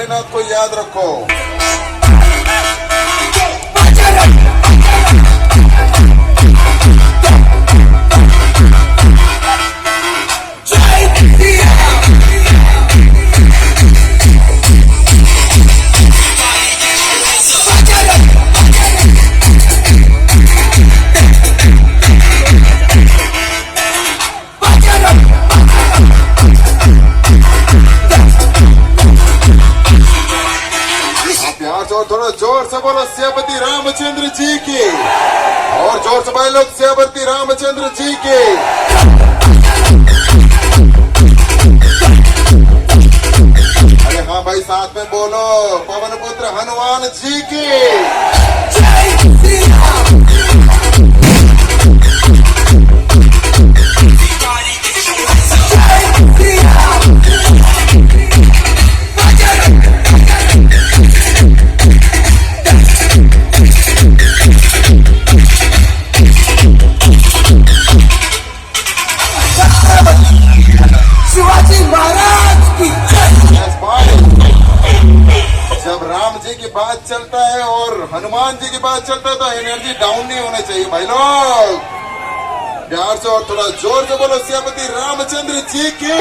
भोलेनाथ को याद रखो। और थोड़ा जोर से बोलो सेनापति रामचंद्र जी की, और जोर से भाई लोग सेनापति रामचंद्र जी की। अरे हाँ भाई साथ में बोलो पवन पुत्र हनुमान जी की। शिवाजी महाराज की जब राम जी की बात चलता है और हनुमान जी की बात चलता है तो एनर्जी डाउन नहीं होना चाहिए भाई लोग। प्यार से और थोड़ा जोर से बोलो सेनापति रामचंद्र जी की।